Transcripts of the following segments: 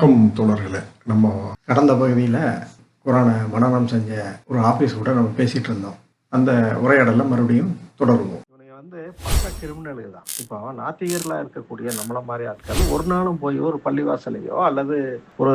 வணக்கம் தோழர்களே. நம்ம கடந்த பகுதியில் குரானை மனனம் செஞ்ச ஒரு ஆஃபீஸ் கூட நம்ம பேசிகிட்டு இருந்தோம். அந்த உரையாடலை மறுபடியும் தொடருவோம். இவனுங்க பக்க கிரிமினலுக்கு தான். இப்போ நாத்திகர்களாக இருக்கக்கூடிய நம்மள மாதிரி ஆட்கள் ஒரு நாளும் போய் ஒரு பள்ளிவாசலையோ அல்லது ஒரு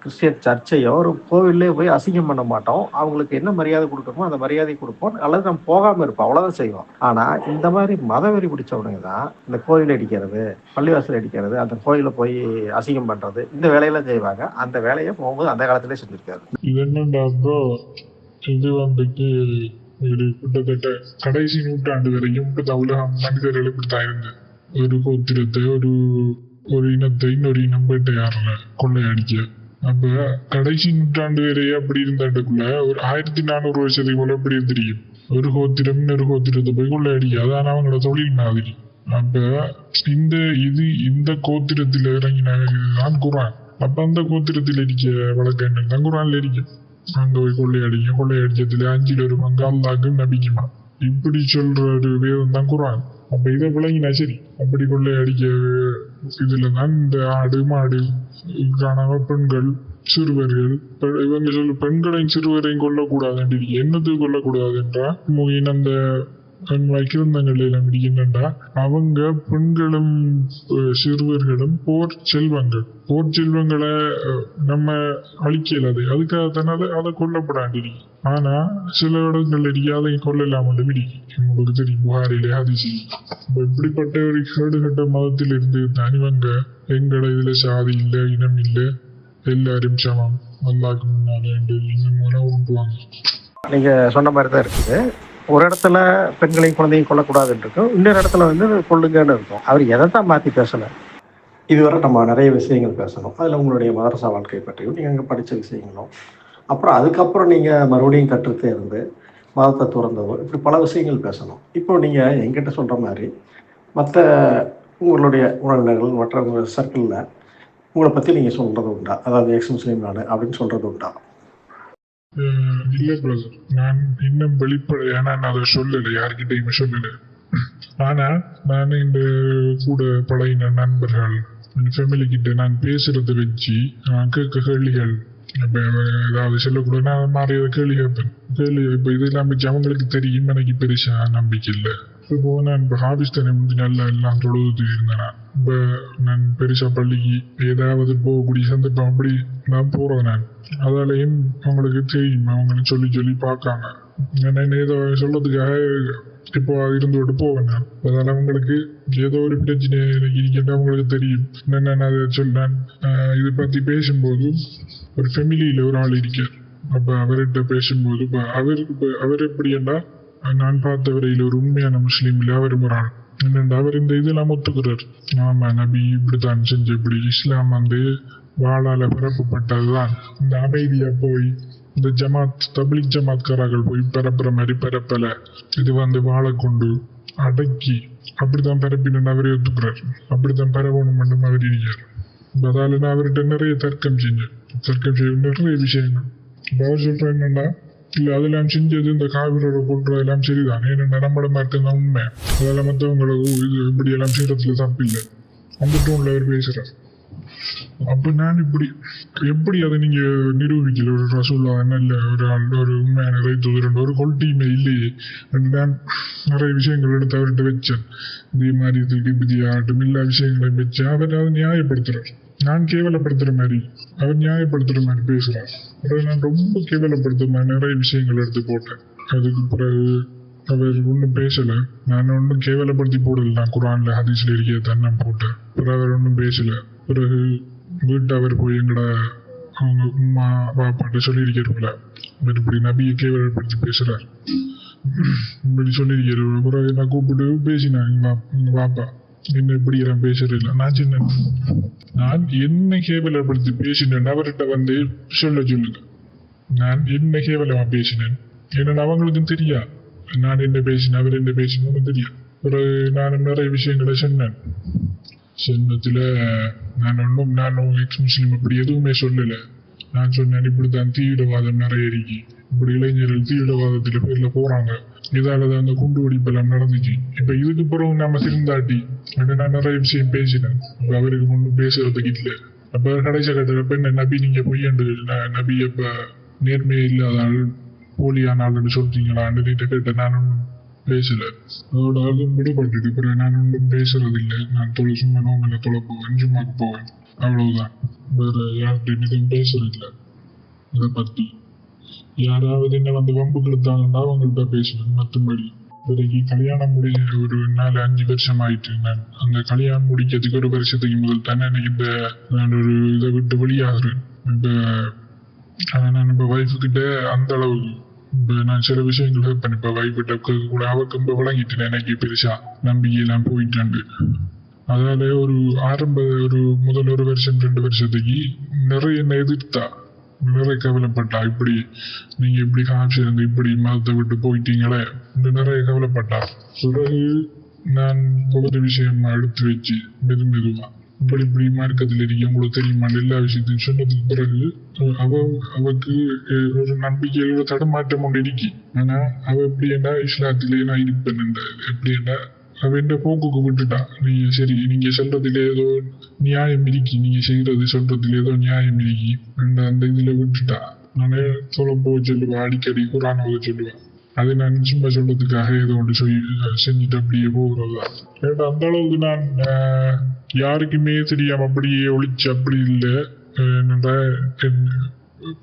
கிறிஸ்டியன் சர்ச்சையோ ஒரு கோவிலே போய் அசிங்கம் பண்ண மாட்டோம். அவங்களுக்கு என்ன மரியாதை கொடுக்கணுமோ அந்த மரியாதை கொடுப்போம், அல்லது நம்ம போகாமல் இருப்போம், அவ்வளோதான் செய்வோம். ஆனால் இந்த மாதிரி மதவெறி பிடிச்சவனுங்க தான் இந்த கோவில் அடிக்கிறது, பள்ளிவாசல் அடிக்கிறது, அந்த கோயிலை போய் அசிங்கம் பண்ணுறது, இந்த வேலையெல்லாம் செய்வாங்க. அந்த வேலையை போகும்போது அந்த காலத்திலே செஞ்சுருக்காரு. இது என்னண்டா ப்ரோ, இது வந்துட்டு ஒரு கிட்டத்தட்ட கடைசி நூற்றாண்டு வரைக்கும் உலகம் மனிதர்கள் இப்படித்தான் இருந்தது. ஒரு கோத்திரத்தை ஒரு இனத்தை இன்னொரு இனம் வேட்டையாடுற கொள்ளையடிக்க. அப்ப கடைசி நூற்றாண்டு வரையே அப்படி இருந்தாண்டுக்குள்ள ஒரு 1400 வருஷத்துக்கு போல எப்படி தெரியும், ஒரு கோத்திரம் இன்னொரு கோத்திரத்தை போய் கொள்ளையடிக்க. அதான் அவங்களோட தொழில் மாதிரி. அப்ப இந்த கோத்திரத்தில் இறங்கினான் குரான். அப்ப அந்த கோத்திரத்தில் இருக்க வழக்கம் தான் குரான்ல இருக்கு. அங்க போய் கொள்ளையடிச்சதுல 5 ஒரு பங்கு அல்லாஹ்க்கும் நபிக்குமா, இப்படி சொல்ற ஒரு வேதம் தான் குரான். அப்ப இதை விளங்கினா சரி. அப்படி கொள்ளையடிக்க இதுலதான் இந்த ஆடு மாடு காணாம பெண்கள் சிறுவர்கள், இவங்க பெண்களையும் சிறுவரையும் கொல்லக்கூடாது. என்னத்துக்கு கொல்லக்கூடாது என்றா அந்த கிருந்தங்கள் எல்லாம் இருக்கின்றா அவங்க பெண்களும் சிறுவர்களும் போர் செல்வங்களை நம்ம அழிக்கலாது. அதுக்காகத்தானே அதை கொல்லப்படாண்டி. ஆனா சில இடங்கள் இருக்கு அதை கொல்லலாம் உங்களுக்கு தெரியும், புகாரிலே ஹதீஸி. இப்படிப்பட்ட ஒரு கேடுகட்ட மதத்தில் இருந்து தான் இவங்க எங்கட இதுல சாதி இல்லை, இனம் இல்லை, எல்லாரும் சமம், அல்லாஹ்க்கு முன்னாலே இன்னும் உருட்டுவாங்க. நீங்க சொன்ன மாதிரி தான் இருக்குது. ஒரு இடத்துல பெண்களையும் குழந்தையும் கொல்லக்கூடாதுன்னு இருக்கும், இன்னொரு இடத்துல கொள்ளுங்கன்னு இருக்கும். அவர் எதைத்தான் மாற்றி பேசலை. இதுவரை நம்ம நிறைய விஷயங்கள் பேசணும். அதில் உங்களுடைய மதரசா வாழ்க்கை பற்றியும் நீங்கள் அங்கே படித்த விஷயங்களும், அப்புறம் அதுக்கப்புறம் நீங்கள் மறுபடியும் கற்றுத்தே இருந்து மதத்தை துறந்ததோ, இப்படி பல விஷயங்கள் பேசணும். இப்போ நீங்கள் எங்கிட்ட சொல்கிற மாதிரி மற்ற உங்களுடைய உறவினர்கள் மற்ற உங்கள் சர்க்கிளில் உங்களை பற்றி நீங்கள் சொல்கிறது உண்டா? அதாவது எக்ஸ் முஸ்லீம் நான் அப்படின்னு சொல்கிறது உண்டா? இல்ல பிரதர், நான் இன்னும் வெளிப்படையா நான் அதை சொல்லலை, யார்கிட்டையுமே சொல்லலை. ஆனா நான் இந்த கூட பழைய நண்பர்கள் ஃபேமிலி கிட்ட நான் பேசுறத வச்சு கேட்க கேள்விகள், ஏதாவது சொல்லக்கூட நான் மாறிய கேள்வி கேட்பேன். இப்ப இதெல்லாம் வச்சு அவங்களுக்கு தெரியும், எனக்கு பெருசா நம்பிக்கை இல்லை. இப்போ நான் இப்போ ஹாபிஸ் தானே முந்தி நல்லா எல்லாம் தொழுது இருந்தேன். இப்போ நான் பெருசா பள்ளிக்கு ஏதாவது போகக்கூடிய சந்தர்ப்பம் அப்படி நான் போறேன். நான் அதாலையும் அவங்களுக்கு தெரியும், அவங்க சொல்லி பார்க்காங்க. நான் ஏதோ சொல்றதுக்காக இப்போ இருந்துவிட்டு போவேன். நான் அதனால அவங்களுக்கு ஏதோ ஒரு பிரச்சனை இருக்கின்ற அவங்களுக்கு தெரியும். நான் அதை சொன்னேன். இதை பத்தி பேசும்போது ஒரு ஃபேமிலியில ஒரு ஆள் இருக்கார். அப்ப அவர்கிட்ட பேசும்போது அவர் எப்படி என்றா, நான் பார்த்த வரையில் ஒரு உண்மையான முஸ்லீம் இல்லை, அவர் ஒரு ஆள் என்னென்று அவர் இந்த இதெல்லாம் ஒத்துக்கிறார். ஆமா, நபி இப்படித்தான் செஞ்ச, இப்படி இஸ்லாம் வாழால பரப்பப்பட்டதுதான். இந்த அமைதியா போய் இந்த தபிலிக் ஜமாத்காரர்கள் போய் பரப்புற மாதிரி பரப்பல, இது வாழை கொண்டு அடக்கி அப்படித்தான் பரப்பினு அவரே ஒத்துக்கிறார். அப்படித்தான் பரவணும் மட்டும் அவர் இருக்கார். அதால நான் அவர்கிட்ட நிறைய தர்க்கம் செய்ய நிறைய விஷயங்கள். அவர் சொல்றேன் என்னன்னா, இல்ல அதெல்லாம் செஞ்சது இந்த காவிரோட கொள்றதெல்லாம் சரிதான், ஏன்னா நம்மள மட்டும்தான் உண்மை, அதெல்லாம் மற்றவங்களுக்கு இது இப்படி எல்லாம் செய்யறதுல தப்பு இல்லை அந்த டோன்ல அவர் பேசுறார். அப்ப நான் எப்படி அதை நீங்க நிரூபிக்கல? ஒரு ரசூல்லா என்ன இல்லை, ஒரு ஆள் ஒரு உண்மையான ரைத்து ஒரு கொள்கையுமே இல்லையே. நான் நிறைய விஷயங்கள் எடுத்து அவர்கிட்ட வச்சேன். இதே மாதிரி இதுக்கு எல்லா விஷயங்களையும் வச்சேன். அதை நியாயப்படுத்துறார். நான் கேவலப்படுத்துற மாதிரி அவர் நியாயப்படுத்துற மாதிரி பேசுறார். நான் ரொம்ப கேவலப்படுத்துற மாதிரி நிறைய விஷயங்கள் எடுத்து போட்டேன். அதுக்கு பிறகு அவர் ஒன்றும் பேசல. நான் ஒன்றும் கேவலப்படுத்தி போடல. நான் குரான்ல ஹதீஸ்ல இருக்க தன்னம் போட்டேன். பிறகு அவர் ஒன்றும் பேசல. பிறகு வீட்டு அவர் போய் எங்கட அவங்க உமா பாப்பாட்ட சொல்லியிருக்கிறோம்ல, அவர் இப்படி நபியை கேவலப்படுத்தி பேசுறார் இப்படி சொல்லியிருக்கிறோம். பிறகு நான் கூப்பிட்டு பேசினேன், எங்க பாப்பா என்ன இப்படி எல்லாம் பேசுறதில்ல. நான் என்ன கேவலப்படுத்தி பேசினேன் அவர்கிட்ட சொல்லுங்க. நான் என்ன கேவலமா பேசினேன் ஏன்னா அவங்களுக்கும் தெரியா நான் என்ன பேசினேன், அவர் என்ன பேசினு தெரியும். பிறகு நானும் நிறைய விஷயங்களை சொன்னதுல நானும் எக்ஸ் முஸ்லீம் அப்படி எதுவுமே சொல்லல. நான் சொன்னேன், இப்படித்தான் தீவிரவாதம் நிறைய இருக்கு, இப்படி இளைஞர்கள் தீவிரவாதத்துல பேர்ல போறாங்க, இதாலதான் அந்த குண்டு வெடிப்பெல்லாம் நடந்துச்சு. இப்ப இதுக்கு பிறகு நம்ம திருந்தாட்டி நான் நிறைய விஷயம் பேசினேன். அவருக்கு ஒன்றும் பேசுறதுக்கு இல்லை. அப்ப கடைசி கட்டப்ப என்ன நபி நீங்க பொய்யண்டு நபி அப்ப நேர்மையே இல்லாதால் போலியானாள்னு சொல்றீங்களான்னு கேட்ட நான் ஒன்றும் பேசல. அதோட அதுவும் விடுபட்டுட்டு பிறகு நான் ஒன்றும் பேசுறது இல்லை. நான் சும்மா நோம்பில் தொலை போவேன், சும்மாக்கு போவேன், அவ்வளவுதான். வேற யார்கிட்ட எதுவும் பேசுறது இல்லை. இதை பத்தி யாராவது என்ன வந்து வம்பு கொடுத்தாங்கன்னா அவங்கள்ட்ட பேசுவேன். மற்றபடி இப்போதைக்கு கல்யாணம் முடிஞ்ச ஒரு 4-5 வருஷம் ஆயிட்டு. நான் அந்த கல்யாணம் முடிக்கிறதுக்கு ஒரு வருஷத்துக்கு முதல் தானே எனக்கு இந்த நான் ஒரு இதை விட்டு வெளியாகிறேன். நான் இப்போ வைஃபு கிட்ட அந்த அளவுக்கு இப்போ நான் சில விஷயங்கள் ஹெல்ப் இப்போ வைஃப் கிட்ட கூட அவக்கு ரொம்ப விளங்கிட்டேன். எனக்கு பெருசா நம்பிக்கையெல்லாம் போயிட்டாண்டு. அதால ஒரு முதல் 1 வருஷம் 2 வருஷத்துக்கு நிறைய என்ன எதிர்த்தா, நிறைய கவலைப்பட்டா. இப்படி நீங்க இப்படி காட்சி இருந்து இப்படி மதத்தை விட்டு போயிட்டீங்களே நிறைய கவலைப்பட்டா. பிறகு நான் ஒவ்வொரு விஷயம் எடுத்து வச்சு மெதுவா இப்படி மார்க்கத்தில் இருக்க உங்களுக்கு தெரியுமா எல்லா விஷயத்தையும் சொன்னதுக்கு பிறகு அவக்கு ஒரு நம்பிக்கையோட தடமாற்றம் கொண்டு இருக்கி. ஆனா அவ எப்படி என்ன இஸ்லாத்திலே நான் இருப்பேன் எப்படி என்ன அவ என்ற போக்குக்கு விட்டுட்டா. சரி நீங்க சொல்றதுல ஏதோ நியாயம் இருக்கி, நீங்க செய்யறது சொல்றதுல ஏதோ நியாயம் இருக்கி அந்த இதுல விட்டுட்டா. நானே சொல்லுவேன், அடிக்கடி குரான் ஓத சொல்லுவேன். அதை நான் சும்மா சொல்றதுக்காக ஏதோ ஒன்று செஞ்சுட்டு அப்படியே போகிறதா. அந்த அளவுக்கு நான் யாருக்குமே தெரியாம அப்படியே ஒழிச்சு அப்படி இல்லை.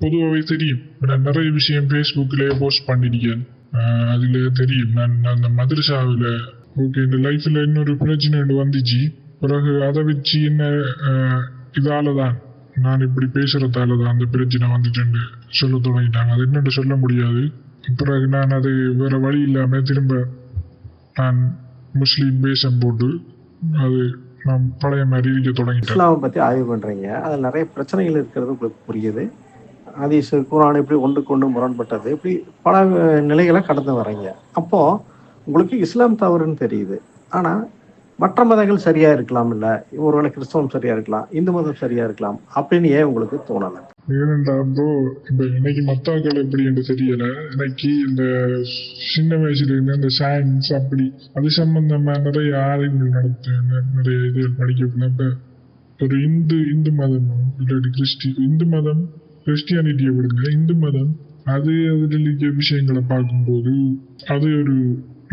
பொதுவாகவே தெரியும், நான் நிறைய விஷயம் ஃபேஸ்புக்லயே போஸ்ட் பண்ணிருக்கேன். அதுல தெரியும் நான் அந்த மதரசாவில் ஓகே இந்த லைஃப்ல இன்னொரு பிரச்சனை வந்துச்சு. பிறகு அதை வச்சு என்ன இதாலதான் நான் இப்படி பேசுறதாலதான் அந்த பிரச்சனை வந்துட்டு சொல்ல தொடங்கிட்டாங்க. அது என்னன்னு சொல்ல முடியாது. பிறகு நான் அது வேற வழி இல்லாம திரும்ப நான் முஸ்லீம் வேஷம் போட்டு அது நான் பழைய மாதிரி இருக்க தொடங்கிட்டேன். இஸ்லாமை பத்தி ஆய்வு பண்றீங்க, அதில் நிறைய பிரச்சனைகள் இருக்கிறது உங்களுக்கு புரியுது. ஹதீஸ் குர்ஆன் எப்படி ஒன்றுக்கு முரண்பட்டது, இப்படி பல நிலைகளை கடந்து வர்றீங்க. அப்போ உங்களுக்கு இஸ்லாம் தவறுன்னு தெரியுது. ஆனா மற்ற மதங்கள் சரியா இருக்கலாம், இல்ல ஒருவேளை கிறிஸ்தவம் சரியா இருக்கலாம், இந்து மதம் சரியா இருக்கலாம் அப்படின்னு ஏன் உங்களுக்கு தோணலை? ஏனென்றோ இப்ப இன்னைக்கு மத்தாக்கள் எப்படி என்று தெரியல. எனக்கு இந்த சின்ன வயசுல இருந்து இந்த சயின்ஸ் அப்படி அது சம்பந்தமா நிறைய ஆய்வுகள் நடத்த நிறைய இது படிக்க. ஒரு இந்து மதம் இல்லாட்டி இந்து மதம் கிறிஸ்டியானிட்டியை விடுங்க, இந்து மதம் அது அதில் இருக்க விஷயங்களை பார்க்கும்போது அது ஒரு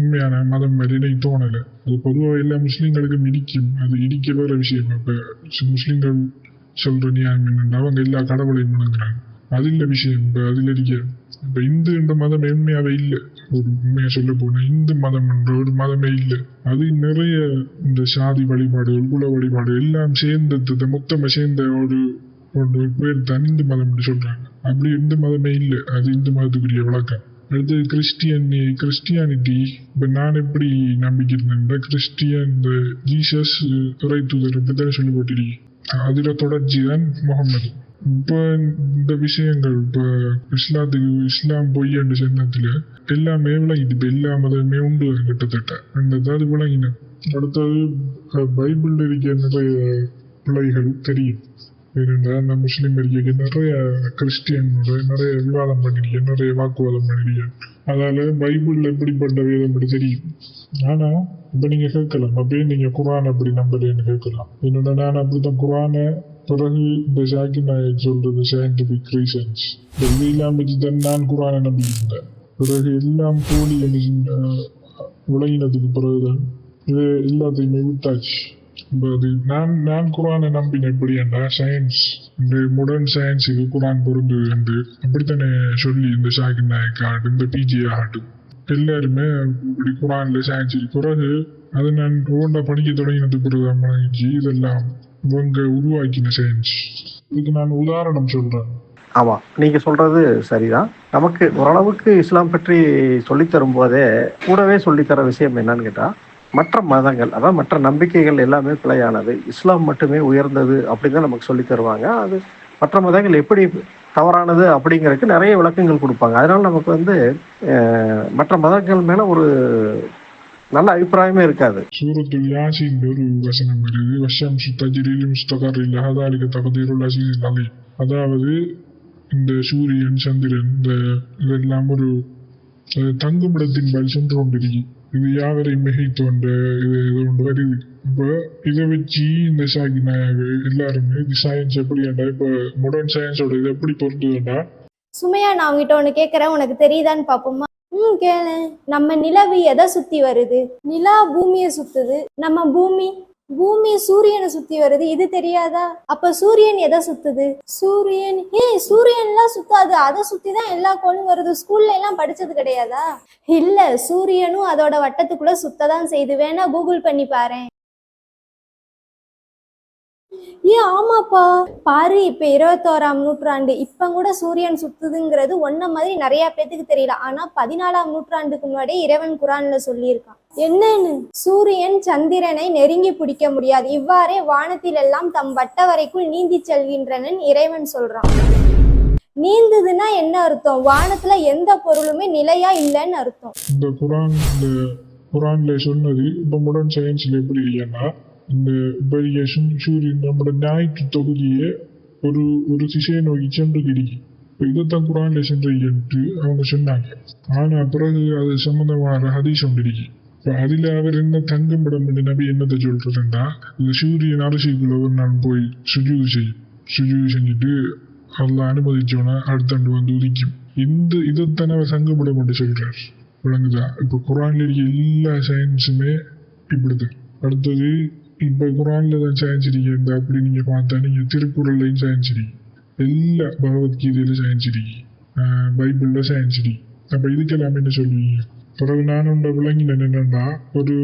உண்மையான மதம் மாதிரி எனக்கு தோணலை. அது பொதுவாக எல்லா முஸ்லீம்களுக்கும் இடிக்கும், அது இடிக்க வேற விஷயம். இப்ப முஸ்லீம்கள் சொல்ற நியாயம் அவங்க எல்லா கடவுளையும் வணங்குறாங்க, அது இல்ல விஷயம். இப்ப அதுல இருக்க இப்ப இந்து என்ற மதம் உண்மையாவே இல்லை. ஒரு உண்மையா சொல்ல போனா இந்து மதம் என்ற ஒரு மதமே இல்லை. அது நிறைய இந்த சாதி வழிபாடுகள் குல வழிபாடு எல்லாம் சேர்ந்தது மொத்தமா சேர்ந்த ஒரு பேர் தான் இந்து மதம் என்று சொல்றாங்க. அப்படி இந்து மதமே இல்லை, அது இந்து மதத்துக்குரிய விளக்கம். அடுத்து கிறிஸ்டியானிட்டி இப்ப நான் எப்படி நம்பிக்கை இருந்தேன், கிறிஸ்டியன் ஜீசஸ் துறை தூதர் இப்படித்தானே சொல்லி போட்டிருக்கேன். அதுல தொடர்ச்சி தான் முகமது. இப்ப இந்த விஷயங்கள் இப்ப இஸ்லாம் பொய் என்ற சின்னத்துல எல்லாமே விளங்கிட்டு இப்ப எல்லா மதமே உண்டு கிட்டத்தட்ட ரெண்டாவது விளங்கின. அடுத்தது பைபிள் இருக்க நிறைய பிள்ளைகள் தெரியும். ஏனென்றால் அந்த முஸ்லீம் இருக்க நிறைய கிறிஸ்டியனோட நிறைய விவாதம் பண்ணிருக்கேன், நிறைய வாக்குவாதம் பண்ணிருக்கேன். அதால பைபிள் எப்படிப்பட்ட வேதம் அப்படி தெரியும். ஆனா இப்ப நீங்க கேட்கலாம், அப்படியே நீங்க குரான் அப்படி நம்பலன்னு கேட்கலாம். என்னோட நான் அப்படித்தான் குரானை பிறகு இந்த ஷாக்கிர் நாயக் சொல்றது சயின்டிபிக் ரீசன்ஸ் இதெல்லாம் வச்சுதான் நான் குரானை நம்பிக்கிட்டேன். பிறகு எல்லாம் போலி விளங்கினதுக்கு பிறகுதான் இது எல்லாத்தையுமே விட்டாச்சு. நான் குரானை நம்பினேன். எப்படி என்றா சயின்ஸ் இந்த மாடர்ன் சயின்ஸுக்கு குரான் பொருந்தது என்று அப்படித்தானே சொல்லி இந்த ஷாக்கிர் நாயக் ஆகட்டும் இந்த பிஜி ஆகட்டும் எல்லாருமே இப்படி குரான்ல சயின்ஸ் பிறகு அதை நான் ஒவ்வொன்றா படிக்க தொடங்கினது பிறகுதான் மகிழ்ச்சி இதெல்லாம் இவங்க உருவாக்கின சயின்ஸ். இதுக்கு நான் உதாரணம் சொல்றேன். ஆமா, நீங்க சொல்றது சரிதான். நமக்கு ஓரளவுக்கு இஸ்லாம் பற்றி சொல்லித்தரும் போதே கூடவே சொல்லித்தர விஷயம் என்னன்னு கேட்டா, மற்ற மதங்கள் அதாவது மற்ற நம்பிக்கைகள் எல்லாமே பிழையானது, இஸ்லாம் மட்டுமே உயர்ந்தது அப்படின்னு தான் நமக்கு சொல்லி தருவாங்க. அது மற்ற மதங்கள் எப்படி தவறானது அப்படிங்கிறதுக்கு நிறைய விளக்கங்கள் கொடுப்பாங்க. அதனால நமக்கு மற்ற மதங்கள் மேல ஒரு நல்ல அபிப்பிராயமே இருக்காது. சூரத்துல் யாசீன் ஒரு வசனம் வருது, வஷம்சு தஜ்ரீ முஸ்தகரில் ஹதாலிக தக்தீருல் அஸீஸில் அலீம். அதாவது இந்த சூரியன் சந்திரன் இதெல்லாம் ஒரு தங்குமிடத்தின் பல் சென்று கொண்டிருக்கு. இது யாவரையும் மிகைத்தோன்ற இது ஒன்று வருது. இப்போ இதை வச்சு இந்த எல்லாருமே இது சயின்ஸ் எப்படியாண்டா இப்போ மாடர்ன் சயின்ஸோட இது எப்படி பொருந்துவேண்டா. சுமையா, நான் உங்ககிட்ட ஒண்ணு கேக்குறேன், உனக்கு தெரியுதான்னு பாப்போமா? கேளு. நம்ம நிலவு எதை சுத்தி வருது? நிலா பூமியை சுத்துது. நம்ம பூமி சூரியனை சுத்தி வருது. இது தெரியாதா? அப்ப சூரியன் எதை சுத்துது? சூரியன்லாம் சுத்தாது, அதை சுத்திதான் எல்லா கோளும் வருது. ஸ்கூல்ல எல்லாம் படிச்சது கிடையாதா? இல்ல, சூரியனும் அதோட வட்டத்துக்குள்ள சுத்ததான் செய்யுது. வேணா கூகுள் பண்ணி பாரு. ஆமாப்பா, பாரு, இப்ப 21ஆம் நூற்றாண்டு, இப்ப கூட சூரியன் சுத்துதுங்கிறது ஒன்ன மாதிரி நிறைய பேத்துக்கு தெரியல. ஆனா 14ஆம் நூற்றாண்டுக்கு முன்னாடி இறைவன் குரான்ல சொல்லியிருக்கான். என்னன்னு? சூரியன் சந்திரனை நெருங்கி பிடிக்க முடியாது, இவ்வாறே வானத்தில் எல்லாம் தம் வட்ட வரைக்குள் நீந்தி செல்கின்றனன் இறைவன் சொல்றான். நீந்துதுன்னா என்ன அர்த்தம்? வானத்துல எந்த பொருளுமே நிலையா இல்லைன்னு அர்த்தம். இந்த குரான்ல சொன்னது இப்ப மாடர்ன் சயின்ஸ்ல எப்படி இல்லைன்னா, இந்த பெரிய சூரியன் நம்மளோட ஞாயிற்று தொகுதியை ஒரு திசையை நோக்கி சென்று கிடைக்கும். இப்போ இதைத்தான் குரான்ல சென்று அவங்க சொன்னாங்க. ஆனா பிறகு அது சம்பந்தமான ஹதீஸ் ஒன்று இருக்கு. இப்போ அதுல அவர் என்ன தங்குமிடம் நபி என்னத்தை சொல்றதுன்னா, இந்த சூரியன் அரசுக்குள்ள ஒரு நாள் போய் சுஜூது செஞ்சுட்டு அதெல்லாம் அனுமதிச்சோன்னா அடுத்தாண்டு வந்து உதிக்கும். இதைத்தான் அவர் தங்குமிடம் என்று சொல்றார். விளங்குதா? இப்போ குரான்ல இருக்க எல்லா சயின்ஸுமே இப்படிதான். அடுத்தது இப்ப குரான்ல தான் சயின்ஸ் இருக்கு. அப்படி நீங்க பார்த்தா நீங்க திருக்குறள்லையும் சயின்ஸ் இருக்கு, எல்லா பகவத்கீதையில சயின்ஸ் இருக்கு, பைபிள்ல சயின்ஸ் இருக்கு. அப்ப இதுக்கெல்லாம் என்ன சொல்லுவீங்க? பிறகு நான் உண்ட விளங்கினேன் என்னன்னா, ஒரு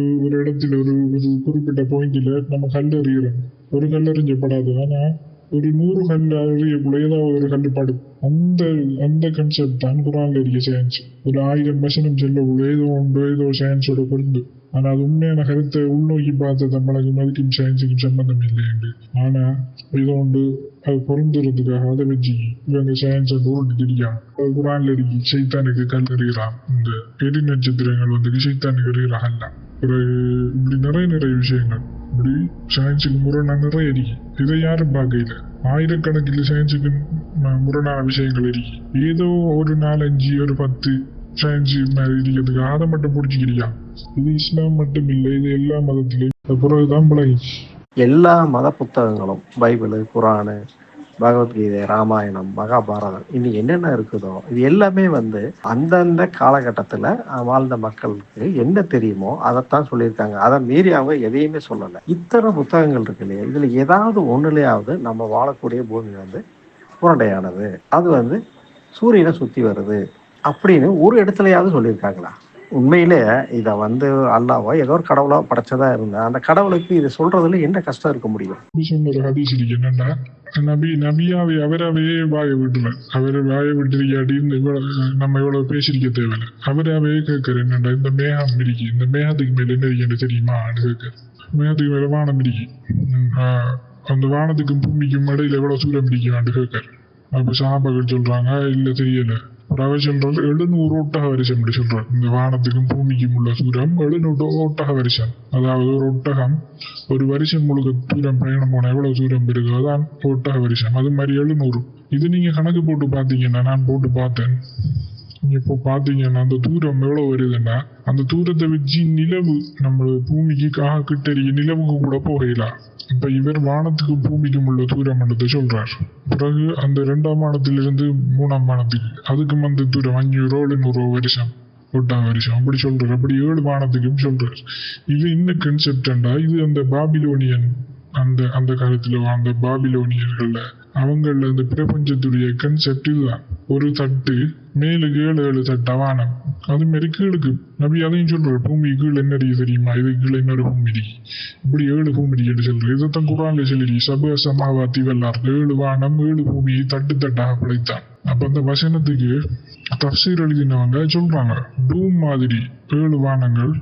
இடத்துல ஒரு குறிப்பிட்ட பாயிண்ட்ல நம்ம கல்லறிகிறோம். ஒரு கல்லறிஞ்சப்படாது, ஆனா ஒரு 100 கல் அறியக்குள்ள ஏதாவது ஒரு கல்லுப்படும். அந்த கன்செப்ட் தான் குரான்ல இருக்க சயின்ஸ். ஒரு 1000 வசனம் செல்லக்குள்ள ஏதோ சயின்ஸோட பொருந்து. ஆனா அது உண்மையான கருத்தை உள்நோக்கி பார்த்த நம்மளுக்கு மதிக்கும் சயின்ஸுக்கும் சம்பந்தம் இல்லைண்டு. ஆனா ஏதோ ஒன்று அது பொருந்துறதுக்காக அதை வச்சு இவங்க சயின்ஸ் உருட்டு தெரியாம குரான்ல இருக்கு சைத்தானுக்கு கல் எறிகிறான், இந்த எரி நட்சத்திரங்கள் வந்து சைத்தானுக்கு எறிகிறாங்கல்ல. இப்படி நிறைய விஷயங்கள் இப்படி சயின்ஸுக்கு முரணா நிறைய இருக்கு. இதை யாரும் பார்க்கல. ஆயிரக்கணக்கில் சயின்ஸுக்கு முரணான விஷயங்கள் இருக்கு. ஏதோ ஒரு 4-5 ஒரு 10 சயின்ஸ் மாதிரி இருக்கிறதுக்கு அதை மட்டும் பிடிச்சிக்கிறியா? இது இஸ்லாம் மட்டும் இல்லை, இது எல்லா மதத்திலையும் பிறகுதான் பழகிச்சு. எல்லா மத புத்தகங்களும் பைபிள், குரானு, பகவத்கீதை, ராமாயணம், மகாபாரதம், இன்னும் என்னென்ன இருக்குதோ இது எல்லாமே வந்து அந்தந்த காலகட்டத்தில் வாழ்ந்த மக்களுக்கு என்ன தெரியுமோ அதைத்தான் சொல்லியிருக்காங்க. அதை மீறி அவங்க எதையுமே சொல்லலை. இத்தனை புத்தகங்கள் இருக்கு இல்லையா, இதில் ஏதாவது ஒன்றுலையாவது நம்ம வாழக்கூடிய பூமி வந்து உருண்டையானது, அது வந்து சூரியனை சுற்றி வருது அப்படின்னு ஒரு இடத்துலையாவது சொல்லியிருக்காங்களா? உண்மையிலே இதை வந்து அல்லாவோ ஏதோ ஒரு கடவுளா படைச்சதா இருந்தேன், அந்த கடவுளுக்கு இதை சொல்றதுல என்ன கஷ்டம் இருக்க முடியும்? ஒரு ஹதீஸ் இருக்கு என்னன்னா, நபியாவே அவராவே வாய விட்டுறேன். அவரை வாய விட்டுருக்காடி நம்ம இவ்வளவு பேசிருக்க தேவையில்லை. அவராவே கேட்கற என்னண்டா, இந்த மேகம் இருக்கு, இந்த மேகத்துக்கு மேல என்ன இருக்குன்னு தெரியுமான்னு கேட்கற. மேகத்துக்கு மேல வானம் இருக்கு, அந்த வானத்துக்கும் பூமிக்கும் இடையில எவ்வளவு தூரம் இருக்குன்னு கேட்கற. அப்ப சாபாக்கள் சொல்றாங்க இல்ல தெரியல. அவர் சொல்றது 700 ஒட்டக வருஷம் அப்படி சொல்றாரு. இந்த வானத்துக்கும் பூமிக்கும் உள்ள தூரம் 700 ஒட்டக வருஷம். அதாவது ஒரு ஒட்டகம் ஒரு வருஷம் முழுக்க தூரம் பிரயாணம் போனா எவ்வளவு தூரம் இருக்குதோ அதான் ஒட்டக வருஷம். அது மாதிரி 700. இது நீங்க கணக்கு போட்டு பாத்தீங்கன்னா, நான் போட்டு பார்த்தேன், இப்போ பாத்தீங்கன்னா அந்த தூரம் எவ்வளவு வருதுன்னா, அந்த தூரத்தை வச்சு நிலவு நம்ம பூமிக்கு கிட்டறிய நிலவுக்கு கூட போகலாம். இப்ப இவர் வானத்துக்கும் பூமிக்கும் உள்ள தூரம் என்றதை சொல்றார். பிறகு அந்த 2ஆம் வானத்திலிருந்து 3ஆம் வானத்துக்கு அதுக்கும் அந்த தூரம் 500 700 வருஷம் 8ஆம் வருஷம் அப்படி சொல்றாரு. அப்படி 7 வானத்துக்கும் சொல்றாரு. இது என்ன கன்செப்டா, இது அந்த பாபிலோனியன் அந்த காலத்துல வாழ்ந்த பாபிலோனியர்கள்ல அவங்கள இந்த பிரபஞ்சத்துடைய கன்செப்ட் இதுதான். ஒரு தட்டு மேலுக்கு 7 தட்டு வானம், அது மாதிரி கீழுக்கு நபி அதையும் சொல்றாரு. பூமி கீழ் என்ன தெரியுமா, இது கீழே இன்னொரு பூமி இப்படி 7 பூமி என்று சொல்றாரு. இதைத்தான் குரான்ல சொல்லி சப சமாவாத்தி வெள்ளார் 7 வானம் 7 பூமியை தட்டு தட்டாக படைத்தான். அப்ப அந்த வசனத்துக்கு தஃசீர் எழுதினவங்க சொல்றாங்க, டூம் மாதிரி 7 வானங்கள்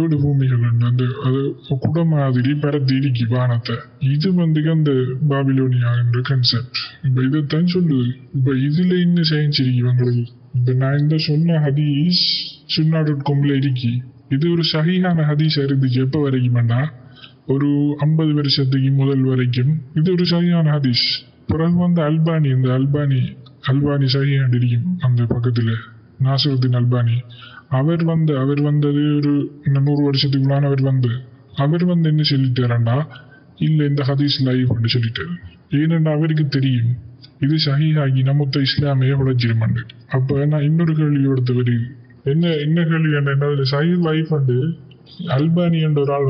7 பூமிகள் அந்த அது குட மாதிரி பரத்தி இடிக்கி வானத்தை. இது வந்து அந்த பாபிலோனியா என்ற கன்செப்ட். இப்ப இதைத்தான் சொல்லுது. இப்ப இதுல இன்னும் சயின்ஸ் இருக்கு இவங்களுக்கு. இப்ப நான் இந்த சொன்ன ஹதீஸ் சுன்னா.comல இருக்கி. இது ஒரு சஹீஹான ஹதீஸ் இருந்துச்சு. எப்ப வரைக்கும்னா ஒரு 50 வருஷத்துக்கு முதல் வரைக்கும் இது ஒரு சஹீஹான ஹதீஸ். பிறகு வந்து அல்பானி சஹீஹான் இருக்கும் அந்த பக்கத்துல, நாசிருத்தீன் அல்பானி. அவர் வந்தது ஒரு 100 வருஷத்துக்குள்ளான அவர் வந்து அவர் என்ன சொல்லிட்டாரண்டா, இல்ல இந்த ஹதீஸ் லைவ் சொல்லிட்டாரு. ஏனென்றா அவருக்கு தெரியும் இது ஷஹீஹாகி நமத்த இஸ்லாமையே உழைச்சிருமாண்டு. அப்ப நான் இன்னொரு கேள்வி எடுத்தவர் என்ன கேள்வி என்ன ஷஹீஹ் லைஃப் அல்பானி என்ற ஒரு ஆள்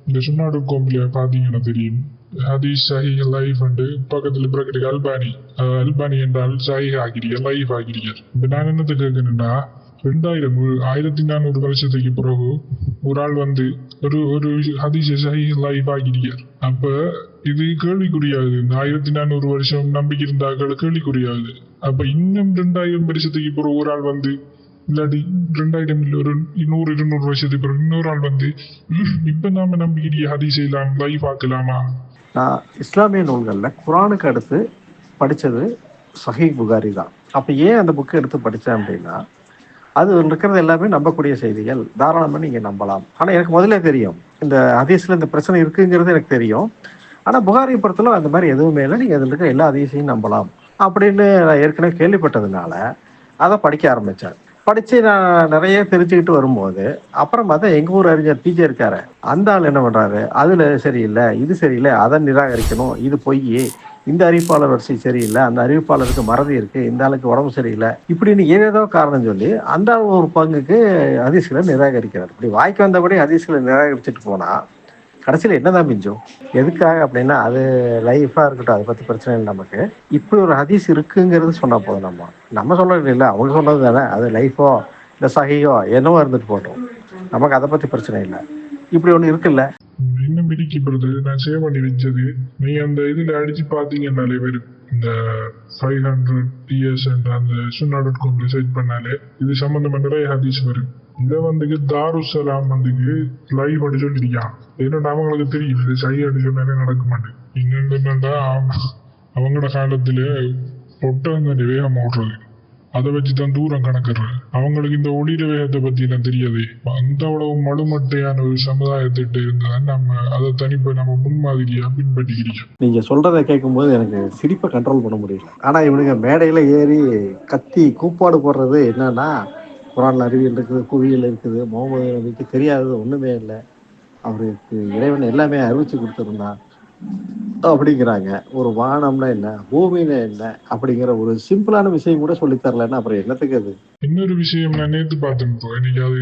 இந்த சுன்னாடு கோம்பில பாத்தீங்கன்னா தெரியும் ஹதீஸ் ஷஹீஹ் லைஃப் பக்கத்துல பிறகு அல்பானி என்றால் ஷஹீஹ் ஆகிறிய லைஃப் ஆகிறிய. இப்ப நான் என்னத்தை கேட்கணும்னா 1400 வருஷத்துக்கு பிறகு ஒரு ஆள் ஒரு ஹதீஸ் ஷஹீஹ் லைஃப் ஆகிறியார். அப்ப இது கேள்விக்குரியாது. இந்த 1400 வருஷம் நம்பிக்கை இருந்தார்கள் கேள்விக்குரியாது. அப்ப இன்னும் 2000 வருஷத்துக்கு பிறகு ஒரு ஆள் இல்லாட்டி 2000 இல்ல ஒரு 100-200 வருஷத்துக்கு பிறகு இன்னொரு ஆள் இப்ப நாம நம்பிக்கிறிய ஹதீஸ் எல்லாம் லைஃப் ஆக்கலாமா? நான் இஸ்லாமிய நூல்களில் குரானுக்கு அடுத்து படித்தது சஹீஹ் புகாரி தான். அப்போ ஏன் அந்த புக்கை எடுத்து படித்தேன் அப்படின்னா, அது இருக்கிறது எல்லாமே நம்பக்கூடிய செய்திகள், தாராளமாக நீங்கள் நம்பலாம். ஆனால் எனக்கு முதல்ல தெரியும் இந்த ஹதீஸில் இந்த பிரச்சனை இருக்குங்கிறது எனக்கு தெரியும். ஆனால் புகாரியை பொறுத்தளவு அந்த மாதிரி எதுவுமே இல்லை, நீங்கள் அதில் இருக்கிற எல்லா ஹதீஸையும் நம்பலாம் அப்படின்னு நான் ஏற்கனவே கேள்விப்பட்டதுனால அதை படிக்க ஆரம்பித்தேன். படித்து நான் நிறைய தெரிஞ்சுக்கிட்டு வரும்போது அப்புறம் பார்த்தா எங்கள் ஊர் அறிஞர் பிஜே இருக்காரு, அந்த ஆள் என்ன பண்ணுறாரு, அதில் சரியில்லை, இது சரியில்லை, அதை நிராகரிக்கணும், இது பொய், இந்த அறிவிப்பாளர் வரிசை சரியில்லை, அந்த அறிவிப்பாளருக்கு மறதி இருக்குது, இந்த ஆளுக்கு உடம்பு சரியில்லை, இப்படின்னு ஏதேதோ காரணம் சொல்லி அந்த ஒரு பங்குக்கு ஹதீஸ்களை நிராகரிக்கிறார். இப்படி வாய்க்கு வந்தபடி ஹதீஸ்களை நிராகரிச்சுட்டு போனால் கடைசியில் என்னதான் மிஞ்சும்? எதுக்காக அப்படின்னா, அது லைஃபாக இருக்கட்டும், அதை பற்றி பிரச்சனை இல்லை. நமக்கு இப்படி ஒரு ஹதீஸ் இருக்குங்கிறது சொன்னால் போதும். நம்ம சொல்கிறது இல்லை, அவங்க சொன்னது தானே. அது லைஃபோ இல்லை சஹீஹோ என்னவோ இருந்துட்டு போட்டோம், நமக்கு அதை பற்றி பிரச்சனை இல்லை. இப்படி ஒன்று இருக்குல்ல. இன்னும் பிடிக்கப்படுது நான் சேவ் பண்ணி வச்சது. நீ அந்த இதுல அடிச்சு பாத்தீங்கன்னாலே வரும் இந்த 500 years என்ற அந்த சுன்னா.com ரிசர்ச் பண்ணாலே இது சம்பந்தமா நிறைய ஹதீஸ் வரும். இதை தாருசலாம் லைவ் அடி சொல்லிருக்கான். ஏன்னா அவங்களுக்கு தெரியும் இது சை அடி சொன்னாலே நடக்க மாட்டேன். என்னென்னா அவங்களோட காலத்துல ஒட்டகம் வேகம் ஓடுறது, அதை வச்சுதான் தூரம் கணக்குறது. அவங்களுக்கு இந்த ஒளிர வேகத்தை பத்தி எல்லாம் தெரியாது. அந்த அவ்வளவு மழுமட்டையான ஒரு சமுதாயத்திட்ட இருந்ததான் நம்ம அதை நம்ம முன்மாதிரியா பின்பற்றிக்கிறோம். நீங்க சொல்றதை கேட்கும்போது எனக்கு சிரிப்பை கண்ட்ரோல் பண்ண முடியல. ஆனா இவனுங்க மேடையில ஏறி கத்தி கூப்பாடு போடுறது என்னன்னா, குரான் அறிவியல் இருக்குது, புவியியல் இருக்குது, முகமது நபிக்கு தெரியாதது ஒண்ணுமே இல்லை, அவருக்கு இறைவன் எல்லாமே அறிவிச்சு கொடுத்துருந்தான் அப்படிங்கிறாங்க. ஒரு வானம்னா என்ன, பூமியில என்ன அப்படிங்கிற ஒரு சிம்பிளான விஷயம் கூட சொல்லித்தரலன்னா அப்புறம் என்னத்துக்கு அது? இன்னொரு விஷயம் நான் நேற்று பார்த்தேன். இன்னைக்கு அது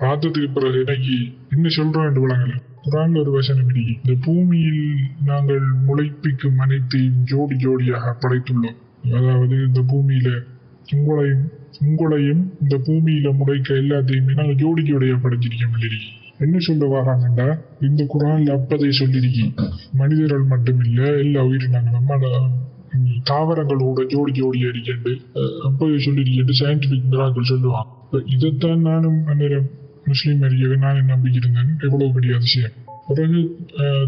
பார்த்ததுக்கு பிறகு எனக்கு என்ன சொல்றோம் விளங்கல. குரான்ல ஒரு வசனம் இருக்கு, இந்த பூமியில் நாங்கள் முளைப்பிக்கும் அனைத்தையும் ஜோடி ஜோடியாக படைத்துள்ளோம். அதாவது இந்த பூமியில உங்களையும் இந்த பூமியில முளைக்க எல்லாத்தையுமே நாங்கள் ஜோடி ஜோடியா படைச்சிருக்கோம். என்ன சொல்ல வராங்கண்டா, இந்த குரான்ல அப்பதை சொல்லிருக்கி மனிதர்கள் மட்டும் இல்ல எல்லா உயிரினங்களும் தாவரங்களோட ஜோடி ஜோடியா இருக்கேன் அப்பதை சொல்லிருக்கேன் சயின்டிபிக் மிராக்கள் சொல்லுவாங்க. இதைத்தான் நானும் அந்நேரம் முஸ்லீம் அறியவே நானும் நம்பிக்கிருந்தேன். எவ்வளவு பெரிய அதிசயம். பிறகு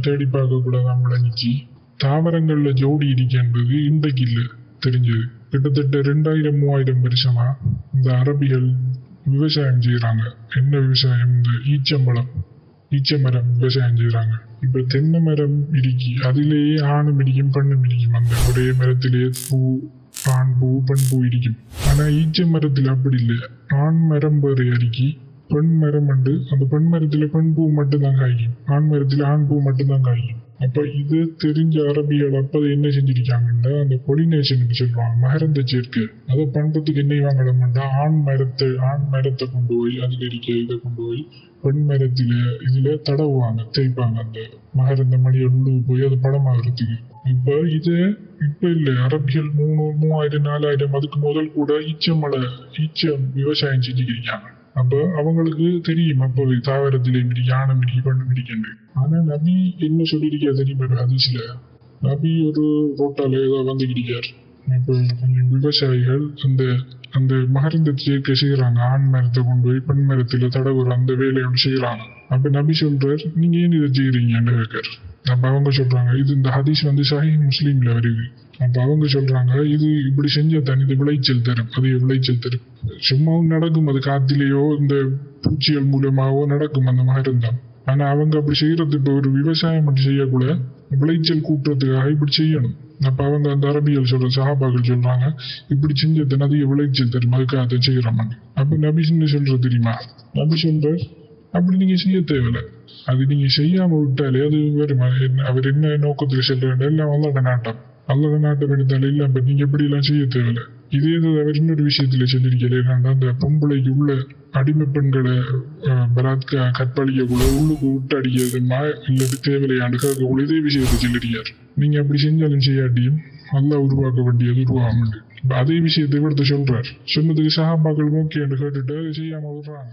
தேடி பார்க்க கூட தான் விளங்கிச்சு, தாவரங்கள்ல ஜோடி இருக்கின்றது இன்றைக்கு இல்லை தெரிஞ்சது. கிட்டத்தட்ட 2000-3000 வருஷமா இந்த அரபிகள் விவசாயம் செய்யறாங்க. என்ன விவசாயம்? இந்த ஈச்ச மரம் விவசாயம் செய்யறாங்க. இப்ப தென்னை மரம் இடிக்கி, அதிலேயே ஆணும் இடிக்கும் பெண்ணும் இடிக்கும். அந்த ஒரே மரத்திலேயே ஆண் பூ பெண் பூ இடிக்கும். ஆனா ஈச்ச மரத்துல அப்படி இல்லை, ஆண் மரம் வேறு அடிக்கி பெண் மரம் அந்த பெண் மரத்துல பெண் பூ மட்டும்தான் காய்க்கும், ஆண் மரத்துல ஆண் பூ மட்டும்தான் காய்க்கும். அப்ப இது தெரிஞ்ச அரபிகள் அப்ப என்ன செஞ்சிருக்காங்கன்னா, அந்த பொலினேஷன் சொல்லுவாங்க, மகரந்த சேர்க்கை. அதை பண்றதுக்கு என்ன வாங்கலாம்டா, ஆண் மரத்தை கொண்டு போய் அதுல இருக்க இதை கொண்டு போய் பெண் மரத்துல இதுல தடவுவாங்க, தேய்ப்பாங்க. அந்த மகரந்த மணியை உள்ளு போய் அது படமாகறதுக்கு. இப்ப இல்ல, அரபிகள் 3000-4000 அதுக்கு முதல் கூட ஈச்ச விவசாயம் செஞ்சுக்கிறாங்க. அப்ப அவங்களுக்கு தெரியும் அப்பவே தாவரத்திலே யானை மிடிக்கி பெண்ணு மிடிக்கண்டு. ஆனா நபி என்ன சொல்லியிருக்கா தெரியுமா ஹதீஸ்ல? நபி ஒரு ரோட்டால ஏதோ வந்துக்கிட்டார். அப்ப கொஞ்சம் விவசாயிகள் அந்த மகரந்த சேர்க்கை செய்யறாங்க, ஆண் மரத்தை கொண்டு போய் பெண் மரத்துல தடவுற அந்த வேலையோடு செய்யறாங்க. அப்ப நபி சொல்றாரு, நீங்க ஏன் இதை செய்யறீங்கன்னு கேட்காரு. அப்ப அவங்க சொல்றாங்க, இது இந்த ஹதீஸ் சஹீஹ் முஸ்லீம்ல வருது. அப்ப அவங்க சொல்றாங்க, இது இப்படி செஞ்சதான் இது விளைச்சல் தரும், அது விளைச்சல் தரும். சும்மாவும் நடக்கும், அது காத்திலேயோ இந்த பூச்சிகள் மூலமாவோ நடக்கும் அந்த மகரந்தம். ஆனா அவங்க அப்படி செய்யறது, இப்ப ஒரு விவசாயம் அப்படி செய்யக்கூட விளைச்சல் கூட்டுறதுக்காக இப்படி செய்யணும். அப்ப அவங்க அந்த அரபிகள் சஹாபாக்கள் சொல்றாங்க, இப்படி செஞ்சது அதிக விளைச்சல் தரும், அதுக்காக அதை செய்யறோம். அப்ப நபி சொல்றது தெரியுமா? நபி சொல்ற, அப்படி நீங்க செய்ய தேவையில்லை. அது நீங்க செய்யாம விட்டாலே அது வரும். அவர் என்ன நோக்கத்துல செல்றாரு எல்லாம் வல்லட நாட்டம். வல்லட நாட்டம் எடுத்தாலே இல்ல நீங்க எப்படி எல்லாம் செய்ய தேவையில்லை. இதே அவர் இன்னொரு விஷயத்துல சொல்லியிருக்கல என்னன்னா அந்த பொம்பளைக்கு உள்ள அடிமை பெண்களை கற்பழிக்கக்குள்ள உள்ளுக்கு விட்டு அடிக்கிறது இல்லாட்டி தேவையான கேட்கக்குள்ள இதே விஷயத்தை சொல்லியிருக்காரு. நீங்க அப்படி செஞ்சாலும் செய்யாட்டியும் நல்லா உருவாக்க வேண்டியது உருவாக அதே விஷயத்தை இவர்த்த சொல்றார். சொன்னதுக்கு சகாபாக்கள் ஓகே கேட்டுட்டு அதை செய்யாம விடுறாங்க.